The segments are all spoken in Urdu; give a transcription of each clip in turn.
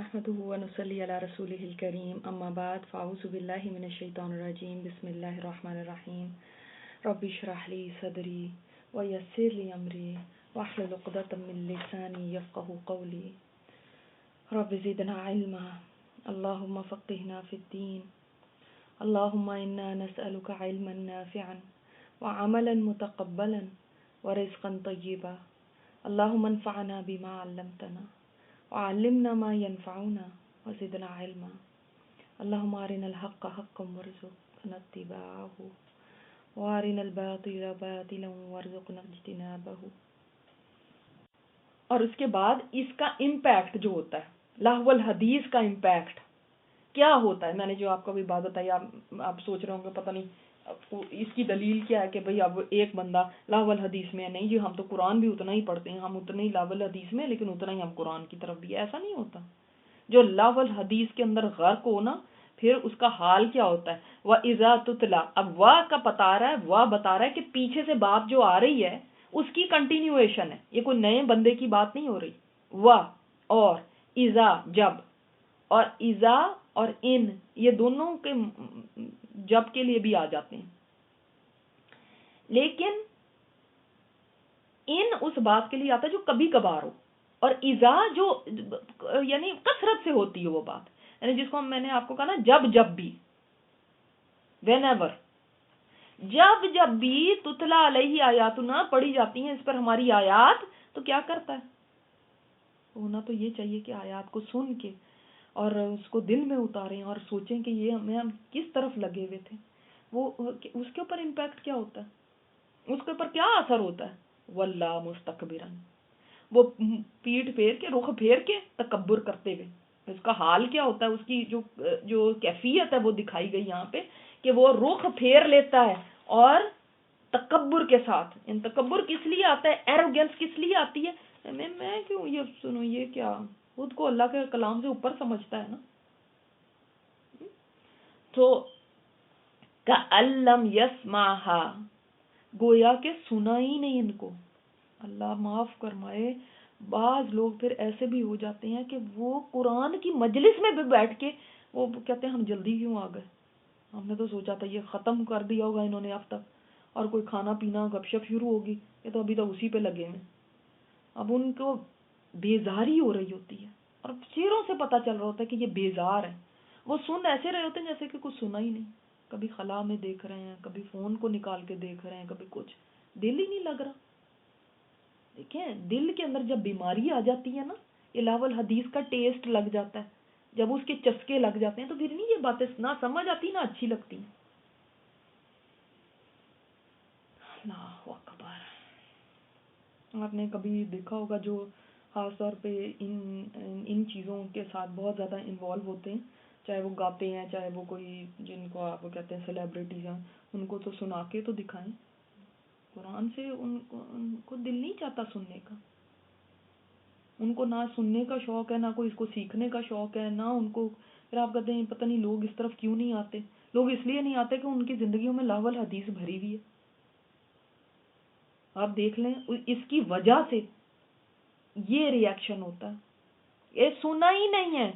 نحمده ونصلي على رسوله الكريم أما بعد فأعوذ بالله من الشيطان الرجيم بسم الله الرحمن الرحيم رب اشرح لي صدري ويسر لي أمري واحلل عقدة من لساني يفقهوا قولي رب زدنا علما اللهم فقهنا في الدين اللهم إنا نسألك علما نافعا وعملا متقبلا ورزقا طيبا اللهم انفعنا بما علمتنا وعلمنا ما ينفعنا وزدنا علما اللهم أرنا الحق حقا وارزقنا اتباعه وأرنا الباطل باطلا وارزقنا اجتنابه. اور اس کے بعد اس کا امپیکٹ جو ہوتا ہے لہو الحدیث کا امپیکٹ کیا ہوتا ہے. میں نے جو آپ کو بھی بات بتائی آپ سوچ رہے ہوں گے پتہ نہیں اس کی دلیل کیا ہے کہ بھئی اب ایک بندہ لاحو الحدیث میں نہیں جی ہم تو قرآن بھی اتنا ہی پڑھتے ہیں ہم اتنے ہی لاحو الحدیث میں لیکن اتنا ہی ہم قرآن کی طرف بھی. ایسا نہیں ہوتا. جو لاحو الحدیث کے اندر غرق ہو نا پھر اس کا حال کیا ہوتا ہے. وَإِذَا تُتْلَى اب وا کا بتا رہا ہے کہ پیچھے سے بات جو آ رہی ہے اس کی کنٹینیویشن ہے. یہ کوئی نئے بندے کی بات نہیں ہو رہی. وا اور اذا جب اور اذا اور ان یہ دونوں کے جب کے لیے بھی آ جاتے ہیں لیکن ان اس بات کے لیے آتا ہے جو کبھی کبھار ہو اور اذا جو یعنی کثرت سے ہوتی ہے وہ بات یعنی جس کو میں نے آپ کو کہا نا جب بھی وین ایور جب بھی تتلا علیہ آیاتنا پڑھی جاتی ہیں اس پر ہماری آیات تو کیا کرتا ہے. ہونا تو یہ چاہیے کہ آیات کو سن کے اور اس کو دل میں اتاریں اور سوچیں کہ یہ ہم کس طرف لگے ہوئے تھے. وہ اس کے اوپر امپیکٹ کیا ہوتا ہے اس کے اوپر کیا اثر ہوتا ہے. واللہ مستکبرن وہ پیٹ پھیر کے رخ پھیر کے تکبر کرتے ہوئے اس کا حال کیا ہوتا ہے. اس کی جو کیفیت ہے وہ دکھائی گئی یہاں پہ کہ وہ رخ پھیر لیتا ہے اور تکبر کے ساتھ. تکبر کس لیے آتا ہے ایروگینس کس لیے آتی ہے. میں کیوں یہ سنوں یہ کیا خود کو اللہ کے کلام سے اوپر سمجھتا ہے نا. تو کَأَلَّمْ يَسْمَعْهَا گویا کہ سنا ہی نہیں ان کو. اللہ معاف فرمائے بعض لوگ پھر ایسے بھی ہو جاتے ہیں کہ وہ قرآن کی مجلس میں بھی بیٹھ کے وہ کہتے ہیں ہم جلدی کیوں آ گئے ہم نے تو سوچا تھا یہ ختم کر دیا ہوگا انہوں نے اب تک اور کوئی کھانا پینا گپ شپ شروع ہوگی یہ تو ابھی تک اسی پہ لگے ہیں. اب ان کو بیزاری ہو رہی ہوتی ہے اور چہروں سے پتہ چل رہا ہوتا ہے کہ یہ بیزار ہے. وہ سن ایسے رہے ہوتے ہیں جیسے کہ کچھ سنا ہی نہیں. کبھی خلا میں دیکھ رہے ہیں کبھی فون کو نکال کے دیکھ رہے ہیں کبھی کچھ دل ہی نہیں لگ رہا. دیکھیں دل کے اندر جب بیماری آ جاتی ہے نا یہ لاحو الحدیث کا ٹیسٹ لگ جاتا ہے جب اس کے چسکے لگ جاتے ہیں تو پھر نہیں یہ باتیں نہ سمجھ آتی نہ اچھی لگتی ہیں. اللہ اکبر. آپ نے کبھی دیکھا ہوگا جو خاص طور پہ ان چیزوں کے ساتھ بہت زیادہ انوالو ہوتے ہیں چاہے وہ گاتے ہیں چاہے وہ کوئی جن کو آپ کہتے ہیں سیلیبریٹیز ہیں ان کو تو سنا کے تو دکھائیں. قرآن سے ان کو دل نہیں چاہتا سننے کا. ان کو نہ سننے کا شوق ہے نہ کوئی اس کو سیکھنے کا شوق ہے نہ ان کو. پھر آپ کہتے ہیں پتہ نہیں لوگ اس طرف کیوں نہیں آتے. لوگ اس لیے نہیں آتے کہ ان کی زندگیوں میں لاحو الحدیث بھری ہوئی ہے. آپ دیکھ لیں اس کی وجہ سے یہ ری ایکشن ہوتا ہے. یہ سنا ہی نہیں ہے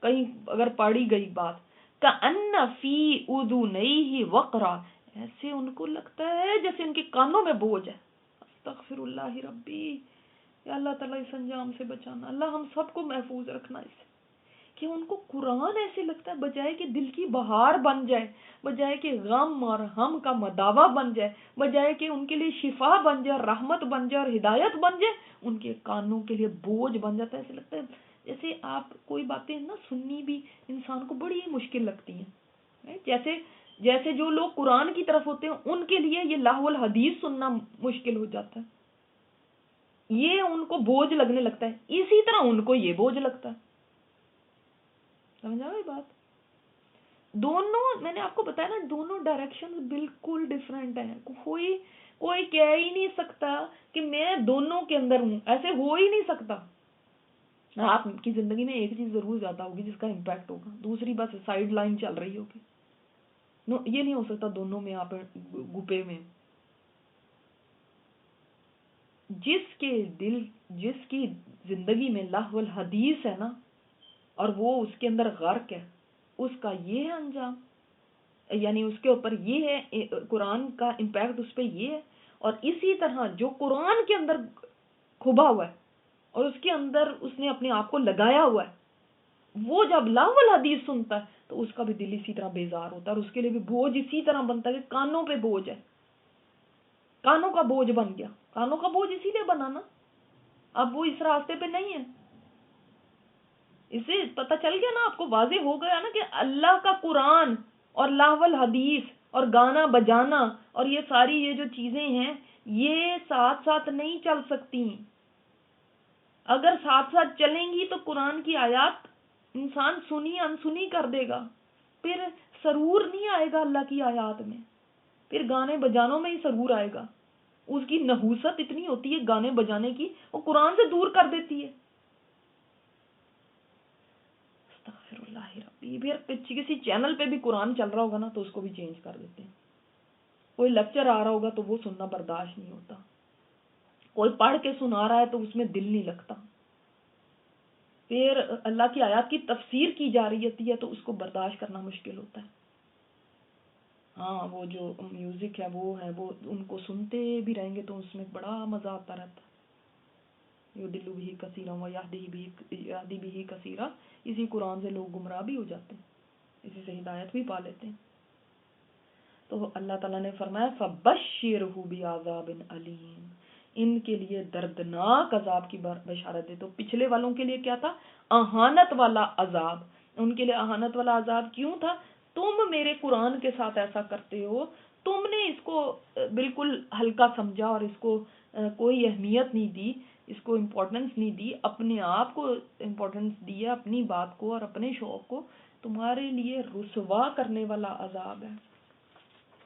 کہیں اگر پڑھی گئی بات کأن فی اذنیہ وقرا ایسے ان کو لگتا ہے جیسے ان کے کانوں میں بوجھ ہے. استغفر اللہ ربی. یا اللہ تعالیٰ اس انجام سے بچانا. اللہ ہم سب کو محفوظ رکھنا اس سے کہ ان کو قرآن ایسے لگتا ہے بجائے کہ دل کی بہار بن جائے بجائے کہ غم اور ہم کا مداوا بن جائے بجائے کہ ان کے لیے شفا بن جائے رحمت بن جائے اور ہدایت بن جائے ان کے کانوں کے لیے بوجھ بن جاتا ہے. ایسے لگتا ہے جیسے آپ کوئی باتیں نا سننی بھی انسان کو بڑی مشکل لگتی ہیں. جیسے جو لوگ قرآن کی طرف ہوتے ہیں ان کے لیے یہ لاحو الحدیث سننا مشکل ہو جاتا ہے. یہ ان کو بوجھ لگنے لگتا ہے. اسی طرح ان کو یہ بوجھ لگتا ہے. سمجھا گئی بات. دونوں میں نے آپ کو بتایا نا دونوں ڈائریکشن بالکل ڈیفرنٹ ہیں. کوئی کہہ ہی نہیں سکتا کہ میں دونوں کے اندر ہوں. ایسے ہو ہی نہیں سکتا. آپ کی زندگی میں ایک چیز ضرور زیادہ ہوگی جس کا امپیکٹ ہوگا دوسری بس سائیڈ لائن چل رہی ہوگی. یہ نہیں ہو سکتا دونوں میں آپ گپے میں. جس کی زندگی میں لاحو الحدیث ہے نا اور وہ اس کے اندر غرق ہے، اس کا یہ ہے انجام، یعنی اس کے اوپر یہ ہے، قرآن کا امپیکٹ اس پہ یہ ہے۔ اور اسی طرح جو قرآن کے اندر کھبا ہوا ہے اور اس کے اندر اس نے اپنے آپ کو لگایا ہوا ہے، وہ جب لاہ الحدیث سنتا ہے تو اس کا بھی دل اسی طرح بیزار ہوتا ہے، اور اس کے لیے بھی بوجھ اسی طرح بنتا ہے کہ کانوں پہ بوجھ ہے، کانوں کا بوجھ بن گیا۔ کانوں کا بوجھ اسی لیے بنانا، اب وہ اس راستے پہ نہیں ہے۔ اسے پتہ چل گیا نا آپ کو، واضح ہو گیا نا کہ اللہ کا قرآن اور لاہ الحدیث اور گانا بجانا اور یہ ساری یہ جو چیزیں ہیں یہ ساتھ ساتھ نہیں چل سکتی۔ اگر ساتھ ساتھ چلیں گی تو قرآن کی آیات انسان سنی انسنی کر دے گا، پھر سرور نہیں آئے گا اللہ کی آیات میں، پھر گانے بجانوں میں ہی سرور آئے گا۔ اس کی نحوست اتنی ہوتی ہے گانے بجانے کی، وہ قرآن سے دور کر دیتی ہے۔ استغفر اللہ ربی، پھر کسی چینل پہ بھی قرآن چل رہا ہوگا نا تو اس کو بھی چینج کر دیتے ہیں، کوئی لیکچر آ رہا ہوگا تو وہ سننا برداشت نہیں ہوتا، کوئی پڑھ کے سنا رہا ہے تو اس میں دل نہیں لگتا، پھر اللہ کی آیات کی تفسیر کی جا رہی ہوتی ہے تو اس کو برداشت کرنا مشکل ہوتا ہے۔ ہاں وہ جو میوزک ہے وہ ان کو سنتے بھی رہیں گے تو اس میں بڑا مزہ آتا رہتا ہے۔ یضل بہ کثیرا ویہدی بہ کثیرا، اسی قرآن سے لوگ گمراہ بھی ہو جاتے ہیں، اسی سے ہدایت بھی پا لیتے ہیں۔ تو اللہ تعالیٰ نے فرمایا فَبَشِّرْهُ بِعَذَابٍ أَلِيمٍ، ان کے لیے دردناک عذاب کی بشارت دے۔ تو پچھلے والوں کے لیے کیا تھا؟ اہانت والا عذاب۔ ان کے لیے اہانت والا عذاب کیوں تھا؟ تم میرے قرآن کے ساتھ ایسا کرتے ہو، تم نے اس کو بالکل ہلکا سمجھا اور اس کو کوئی اہمیت نہیں دی، اس کو امپورٹنس نہیں دی، اپنے آپ کو امپورٹنس دی ہے، اپنی بات کو اور اپنے شوق کو۔ تمہارے لیے رسوا کرنے والا عذاب ہے،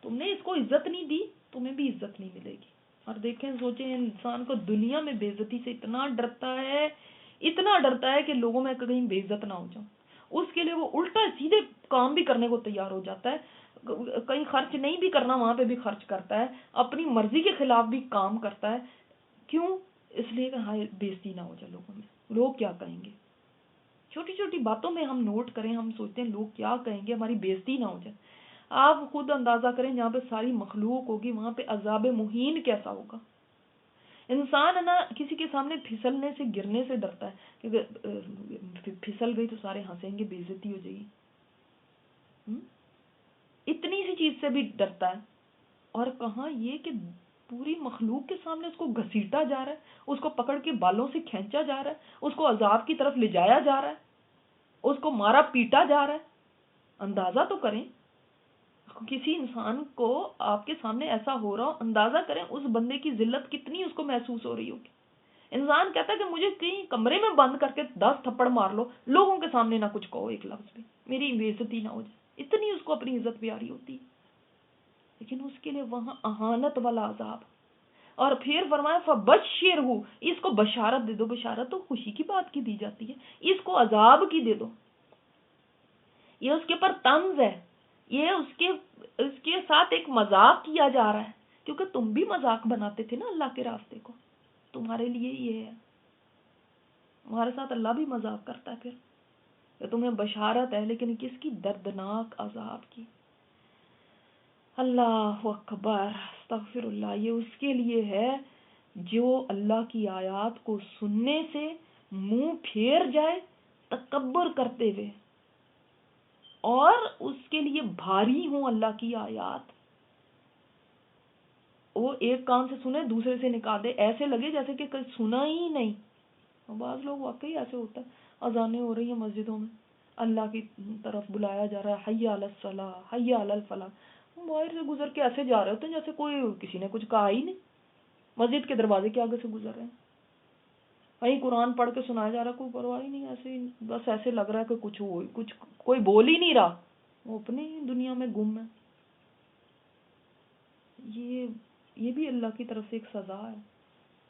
تم نے اس کو عزت نہیں دی، تمہیں بھی عزت نہیں ملے گی۔ اور دیکھیں سوچیں، انسان کو دنیا میں بے عزتی سے اتنا ڈرتا ہے کہ لوگوں میں کہیں بے عزت نہ ہو جاؤں، اس کے لیے وہ الٹا سیدھے کام بھی کرنے کو تیار ہو جاتا ہے، کہیں خرچ نہیں بھی کرنا وہاں پہ بھی خرچ کرتا ہے، اپنی مرضی کے خلاف بھی کام کرتا ہے۔ کیوں؟ اس لیے کہ ہاں بے عزتی نہ ہو جائے لوگوں میں، لوگ کیا کہیں گے۔ چھوٹی چھوٹی باتوں میں ہم نوٹ کریں، ہم سوچتے ہیں لوگ کیا کہیں گے، ہماری بے عزتی نہ ہو جائے۔ آپ خود اندازہ کریں جہاں پہ ساری مخلوق ہوگی وہاں پہ عذاب مہین کیسا ہوگا۔ انسان ہے نا کسی کے سامنے پھسلنے سے گرنے سے ڈرتا ہے، کیونکہ پھسل گئی تو سارے ہنسیں گے، بے عزتی ہو جائے گی، اتنی سی چیز سے بھی ڈرتا ہے۔ اور کہاں یہ کہ پوری مخلوق کے سامنے اس کو گھسیٹا جا رہا ہے، اس کو پکڑ کے بالوں سے کھینچا جا رہا ہے، اس کو عذاب کی طرف لے جایا جا رہا ہے، اس کو مارا پیٹا جا رہا ہے۔ اندازہ تو کریں، کسی انسان کو آپ کے سامنے ایسا ہو رہا ہو، اندازہ کریں اس بندے کی ذلت کتنی اس کو محسوس ہو رہی ہوگی۔ انسان کہتا ہے کہ مجھے کہیں کمرے میں بند کر کے 10 تھپڑ مار لو، لوگوں کے سامنے نہ کچھ کہو ایک لفظ بھی، میری بے عزتی نہ ہو جائے، اتنی اس کو اپنی عزت پیاری ہوتی ہے۔ لیکن اس کے لیے وہاں اہانت والا عذاب۔ اور پھر فرمایا فبشرہ، اس کو بشارت دے دو۔ بشارت تو خوشی کی بات کی دی جاتی ہے، اس کو عذاب کی دے دو، یہ اس کے پر طنز ہے، یہ اس کے ساتھ ایک مذاق کیا جا رہا ہے، کیونکہ تم بھی مذاق بناتے تھے نا اللہ کے راستے کو، تمہارے لیے یہ ہے، تمہارے ساتھ اللہ بھی مذاق کرتا ہے پھر کہ تمہیں بشارت ہے، لیکن کس کی؟ دردناک عذاب کی۔ اللہ اکبر، استغفر اللہ۔ یہ اس کے لیے ہے جو اللہ کی آیات کو سننے سے منہ پھیر جائے تکبر کرتے ہوئے، اور اس کے لیے بھاری ہوں اللہ کی آیات، وہ ایک کان سے سنے دوسرے سے نکال دے، ایسے لگے جیسے کہ کہیں سنا ہی نہیں۔ بعض لوگ واقعی ایسے ہوتا ہے، اذانیں ہو رہی ہیں مسجدوں میں، اللہ کی طرف بلایا جا رہا ہے، حی علی الصلاۃ حی علی الفلاح، باہر سے گزر کے ایسے جا رہے ہوتے ہیں جیسے کوئی کسی نے کچھ کہا ہی نہیں، مسجد کے دروازے کے آگے سے گزر رہے ہیں، کہیں قرآن پڑھ کے سنایا جا رہا ہے، کوئی پرواہ ہی نہیں، ایسے ہی بس ایسے لگ رہا ہے کہ کچھ کوئی بول ہی نہیں رہا، وہ اپنی دنیا میں گم ہے۔ یہ بھی اللہ کی طرف سے ایک سزا ہے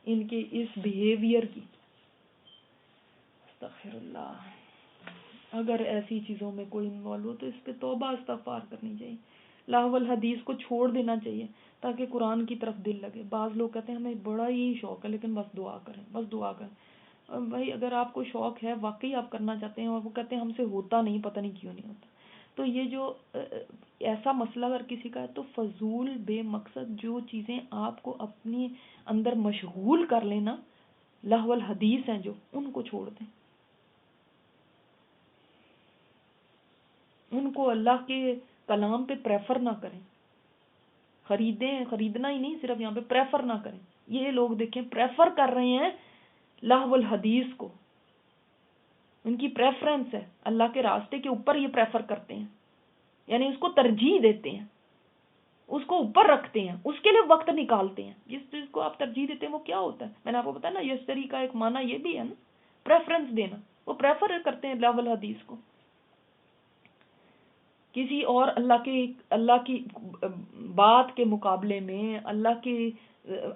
ان کے اس بیہیویئر کی۔ استغفر اللہ۔ اگر ایسی چیزوں میں کوئی انوالو ہو تو اس پہ توبہ استغفار کرنی چاہیے، لاہ الحدیث کو چھوڑ دینا چاہیے تاکہ قرآن کی طرف دل لگے۔ بعض لوگ کہتے ہیں ہمیں بڑا ہی شوق ہے لیکن بس دعا کریں، بس دعا کریں۔ بھائی اگر آپ کو شوق ہے واقعی آپ کرنا چاہتے ہیں اور وہ کہتے ہیں ہم سے ہوتا نہیں، پتہ نہیں کیوں نہیں ہوتا، تو یہ جو ایسا مسئلہ اگر کسی کا ہے تو فضول بے مقصد جو چیزیں آپ کو اپنی اندر مشغول کر لینا، لہو الحدیث ہیں جو، ان کو چھوڑ دیں، ان کو اللہ کے کلام پہ پریفر نہ کریں، خریدنا ہی نہیں، صرف یہاں پہ پریفر نہ کریں. یہ لوگ دیکھیں پریفر کر رہے ہیں لہو الحدیث کو، ان کی پریفرنس ہے اللہ کے راستے کے اوپر، یہ پریفر کرتے ہیں، یعنی اس کو ترجیح دیتے ہیں، اس کو اوپر رکھتے ہیں، اس کے لیے وقت نکالتے ہیں. جس چیز کو آپ ترجیح دیتے ہیں وہ کیا ہوتا ہے؟ میں نے آپ کو بتایا نا، یشتری کا ایک معنی یہ بھی ہے نا، پریفرنس دینا. وہ پریفر کرتے ہیں لہو الحدیث کو کسی اور اللہ کی بات کے مقابلے میں، اللہ کی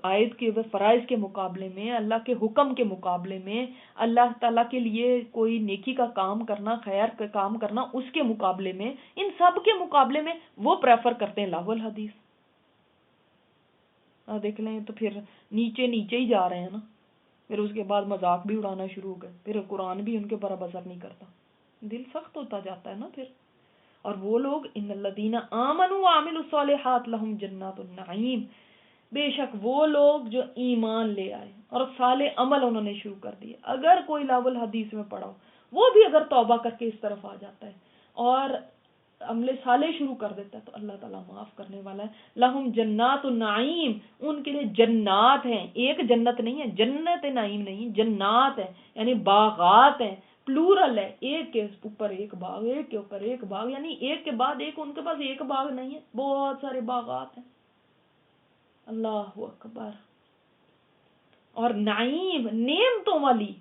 آیت کے فرائض کے مقابلے میں، اللہ کے حکم کے مقابلے میں، اللہ تعالیٰ کے لیے کوئی نیکی کا کام کرنا، خیر کا کام کرنا، اس کے مقابلے میں، ان سب کے مقابلے میں وہ پریفر کرتے ہیں لہو الحدیث. دیکھ لیں تو پھر نیچے ہی جا رہے ہیں نا، پھر اس کے بعد مذاق بھی اڑانا شروع ہو گئے، پھر قرآن بھی ان کے اوپر اثر نہیں کرتا، دل سخت ہوتا جاتا ہے نا پھر. اور وہ لوگ ان الذین آمنوا وعملوا الصالحات لہم جنات النعیم، بے شک وہ لوگ جو ایمان لے آئے اور صالح عمل انہوں نے شروع کر دیے. اگر کوئی لاول الحدیث میں پڑا ہو، وہ بھی اگر توبہ کر کے اس طرف آ جاتا ہے اور عمل صالح شروع کر دیتا ہے تو اللہ تعالیٰ معاف کرنے والا ہے. لہم جنات النعیم، ان کے لیے جنات ہیں، ایک جنت نہیں ہے، جنت نعیم نہیں، جنات ہیں یعنی باغات ہیں، پلورل ہے، ایک کے اوپر ایک باغ، ایک کے اوپر ایک باغ، یعنی ایک کے بعد ایک، ان کے پاس ایک باغ نہیں ہے، بہت سارے باغات ہیں. اللہ اکبر. اور نعیم، نعمتوں والی.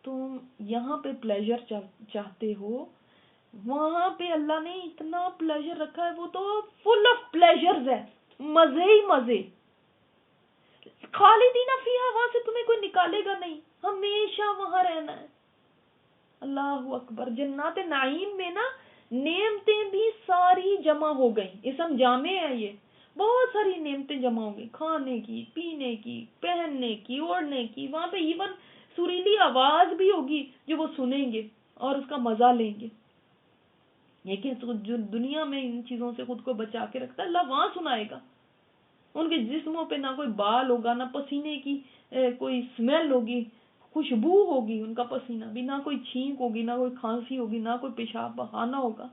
تم یہاں پہ پلیجر چاہتے ہو، وہاں پہ اللہ نے اتنا پلیجر رکھا ہے، وہ تو فل آف پلیجرز ہے، مزے ہی مزے. خالدین فیہا، وہاں سے تمہیں کوئی نکالے گا نہیں، ہمیشہ وہاں رہنا ہے. اللہ اکبر. جنات نعیم میں نا نعمتیں بھی ساری جمع ہو گئیں، اسم جامع ہے یہ، بہت ساری نعمتیں جمع ہو گئی، کھانے کی، پینے کی، پہننے کی، اوڑھنے کی. وہاں پہ ایون سریلی آواز بھی ہوگی جو وہ سنیں گے اور اس کا مزہ لیں گے. لیکن جو دنیا میں ان چیزوں سے خود کو بچا کے رکھتا ہے، اللہ وہاں سنائے گا. ان کے جسموں پہ نہ کوئی بال ہوگا، نہ پسینے کی کوئی اسمیل ہوگی، خوشبو ہوگی ان کا پسینہ بھی، نہ کوئی چھینک ہوگی، نہ کوئی کھانسی ہوگی، نہ کوئی پیشاب بہانا ہوگا.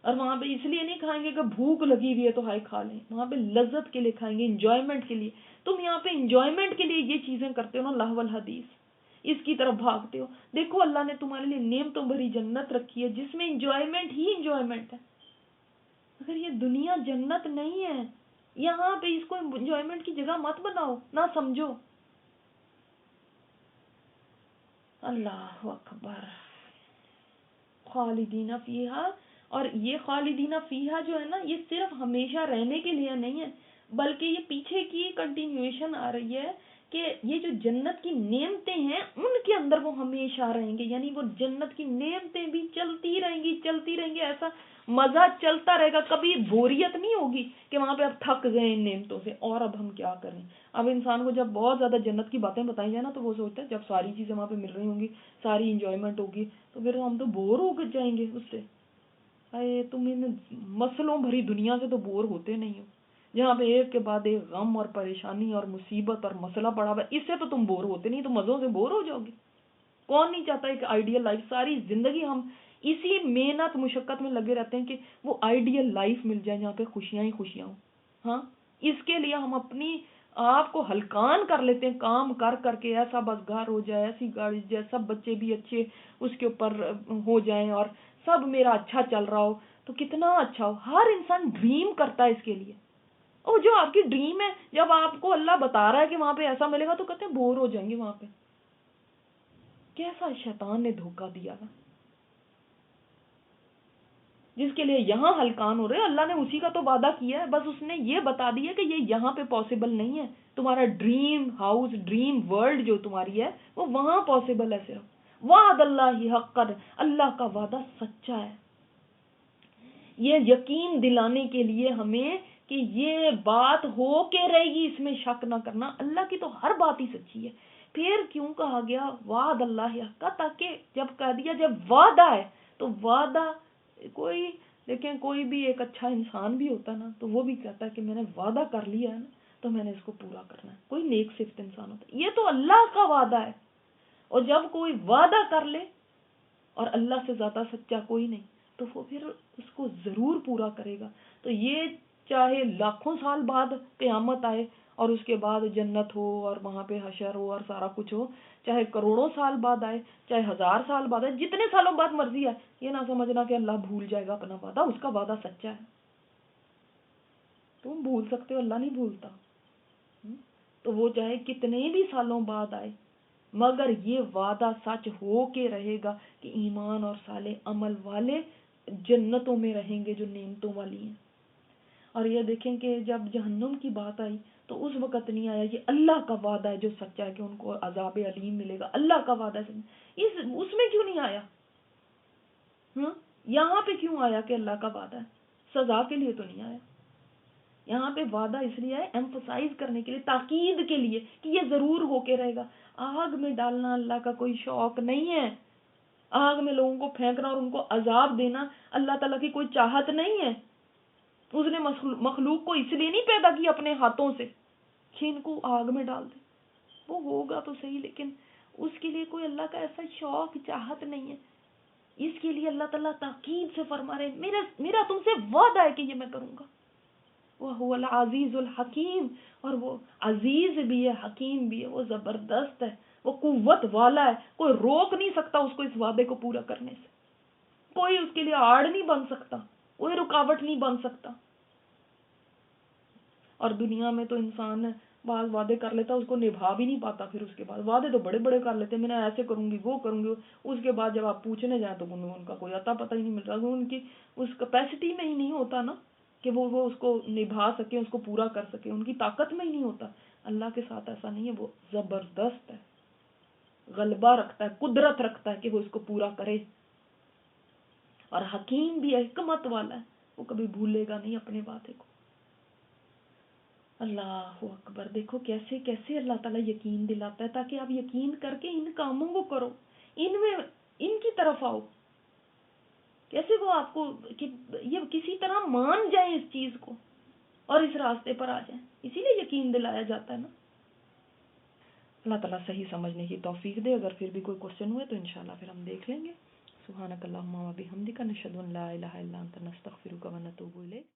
اور وہاں پہ اس لیے نہیں کھائیں گے کہ بھوک لگی ہوئی ہے تو ہائے کھا لیں، وہاں پہ لذت کے لیے کھائیں گے، انجوائمنٹ کے لیے. تم یہاں پہ انجوائمنٹ کے لیے یہ چیزیں کرتے ہو نا، لہو الحدیث، اس کی طرف بھاگتے ہو. دیکھو اللہ نے تمہارے لیے نعمتوں بھری جنت رکھی ہے جس میں انجوائمنٹ ہی انجوائمنٹ ہے. اگر یہ دنیا جنت نہیں ہے، یہاں پہ اس کو انجوائمنٹ کی جگہ مت بناؤ، نہ سمجھو. اللہ اکبر. خالدین فیہا، اور یہ خالدین فیہا جو ہے نا، یہ صرف ہمیشہ رہنے کے لیے نہیں ہے، بلکہ یہ پیچھے کی کنٹینیویشن آ رہی ہے کہ یہ جو جنت کی نعمتیں ہیں ان کے اندر وہ ہمیشہ رہیں گے، یعنی وہ جنت کی نعمتیں بھی چلتی رہیں گی، ایسا مزہ چلتا رہے گا، کبھی بوریت نہیں ہوگی کہ وہاں پہ اب تھک گئے ان نعمتوں سے اور اب ہم کیا کریں. اب انسان کو جب بہت زیادہ جنت کی باتیں بتائی جائیں نا تو وہ سوچتا ہے جب ساری چیزیں وہاں پہ مل رہی ہوں گی، ساری انجوائمنٹ ہوگی، تو پھر ہم تو بور ہو کے جائیں گے اس سے. تم ان مسئلوں بھری دنیا سے تو بور ہوتے نہیں ہو، جہاں پہ ایک کے بعد ایک غم اور پریشانی اور مصیبت اور مسئلہ پڑا ہوا ہے، اس سے تو تم بور ہوتے نہیں، تو مزوں سے بور ہو جاؤ گے. کون نہیں چاہتا ایک آئیڈیل لائف؟ ساری زندگی ہم اسی محنت مشقت میں لگے رہتے ہیں کہ وہ آئیڈیل لائف مل جائے جہاں پہ خوشیاں ہی خوشیاں ہوں. ہاں، اس کے لیے ہم اپنی آپ کو ہلکان کر لیتے ہیں کام کر کر کے، ایسا بس گھر ہو جائے، ایسی گاڑی جائے، سب بچے بھی اچھے اس کے اوپر ہو جائیں اور سب میرا اچھا چل رہا ہو تو کتنا اچھا ہو. ہر انسان ڈریم کرتا ہے اس کے لیے. اور جو آپ کی ڈریم ہے، جب آپ کو اللہ بتا رہا ہے کہ وہاں پہ ایسا ملے گا تو کہتے ہیں بور ہو جائیں گے وہاں پہ. کیسا شیطان نے دھوکہ دیا تھا جس کے لیے یہاں ہلکان ہو رہے ہیں. اللہ نے اسی کا تو وعدہ کیا ہے، بس اس نے یہ بتا دیا کہ یہ یہاں پہ پاسبل نہیں ہے. تمہارا ڈریم ہاؤس، ڈریم ورلڈ جو تمہاری ہے وہ وہاں پاسبل ہے صرف. وعد اللہ حقا، اللہ کا وعدہ سچا ہے. یہ یقین دلانے کے لیے ہمیں کہ یہ بات ہو کے رہے گی، اس میں شک نہ کرنا. اللہ کی تو ہر بات ہی سچی ہے. پھر کیوں کہا گیا وعد اللہ حق، تاکہ جب کہہ دیا جب وعدہ ہے تو وعدہ کوئی، لیکن کوئی بھی ایک اچھا انسان بھی ہوتا نا تو وہ بھی کہتا ہے کہ میں نے وعدہ کر لیا ہے نا تو میں نے اس کو پورا کرنا ہے. کوئی نیک صفت انسان ہوتا ہے، یہ تو اللہ کا وعدہ ہے. اور جب کوئی وعدہ کر لے اور اللہ سے زیادہ سچا کوئی نہیں تو وہ پھر اس کو ضرور پورا کرے گا. تو یہ چاہے لاکھوں سال بعد قیامت آئے اور اس کے بعد جنت ہو اور وہاں پہ حشر ہو اور سارا کچھ ہو، چاہے کروڑوں سال بعد آئے، چاہے 1000 سال بعد آئے، جتنے سالوں بعد مرضی آئے، یہ نہ سمجھنا کہ اللہ بھول جائے گا اپنا وعدہ. اس کا وعدہ سچا ہے. تم بھول سکتے ہو، اللہ نہیں بھولتا. تو وہ چاہے کتنے بھی سالوں بعد آئے مگر یہ وعدہ سچ ہو کے رہے گا کہ ایمان اور صالح عمل والے جنتوں میں رہیں گے جو نعمتوں والی ہیں. اور یہ دیکھیں کہ جب جہنم کی بات آئی تو اس وقت نہیں آیا یہ اللہ کا وعدہ ہے جو سچا ہے کہ ان کو عذاب علیم ملے گا، اللہ کا وعدہ ہے. اس میں کیوں نہیں آیا؟ یہاں پہ کیوں آیا کہ اللہ کا وعدہ ہے؟ سزا کے لیے تو نہیں آیا. یہاں پہ وعدہ اس لیے ہے ایمفسائز کرنے کے لیے، تاکید کے لیے کہ یہ ضرور ہو کے رہے گا. آگ میں ڈالنا اللہ کا کوئی شوق نہیں ہے. آگ میں لوگوں کو پھینکنا اور ان کو عذاب دینا اللہ تعالیٰ کی کوئی چاہت نہیں ہے. اس نے مخلوق کو اس لیے نہیں پیدا کیا اپنے ہاتھوں سے کہ ان کو آگ میں ڈال دے. وہ ہوگا تو صحیح، لیکن اس کے لیے کوئی اللہ کا ایسا شوق چاہت نہیں ہے. اس کے لیے اللہ تعالیٰ تاکید سے فرما رہے میرا تم سے وعدہ ہے کہ یہ میں کروں گا. وہ العزیز الحکیم، اور وہ عزیز بھی ہے حکیم بھی ہے. وہ زبردست ہے، وہ قوت والا ہے. کوئی روک نہیں سکتا اس کو اس وعدے کو پورا کرنے سے. کوئی اس کے لیے آڑ نہیں بن سکتا، کوئی رکاوٹ نہیں بن سکتا. اور دنیا میں تو انسان بعض وعدے کر لیتا اس کو نبھا بھی نہیں پاتا. پھر اس کے بعد وعدے تو بڑے بڑے کر لیتے، میں نے ایسے کروں گی وہ کروں گی، اس کے بعد جب آپ پوچھنے جائیں تو ان کا کوئی عطا پتہ ہی نہیں مل رہا. ان کی اس کیپیسٹی میں ہی نہیں ہوتا نا کہ وہ اس کو نبھا سکے، اس کو پورا کر سکے. ان کی طاقت میں ہی نہیں ہوتا. اللہ کے ساتھ ایسا نہیں ہے. وہ زبردست ہے، غلبہ رکھتا ہے، قدرت رکھتا ہے کہ وہ اس کو پورا کرے. اور حکیم بھی ہے، حکمت والا ہے، وہ کبھی بھولے گا نہیں اپنے وعدے کو. اللہ اکبر. دیکھو کیسے کیسے اللہ تعالیٰ یقین دلاتا ہے تاکہ آپ یقین کر کے ان کاموں کو کرو، ان کی طرف آؤ. کیسے وہ آپ کو کہ یہ کسی طرح مان جائیں اس چیز کو اور اس راستے پر آ جائیں. اسی لیے یقین دلایا جاتا ہے نا. اللہ تعالیٰ صحیح سمجھنے کی توفیق دے. اگر پھر بھی کوئی کوشچن ہوئے تو انشاءاللہ پھر ہم دیکھ لیں گے. سبحانک اللہم و بحمدک، نشہد ان لا الہ الا انت، نستغفرک و نتوب الیک.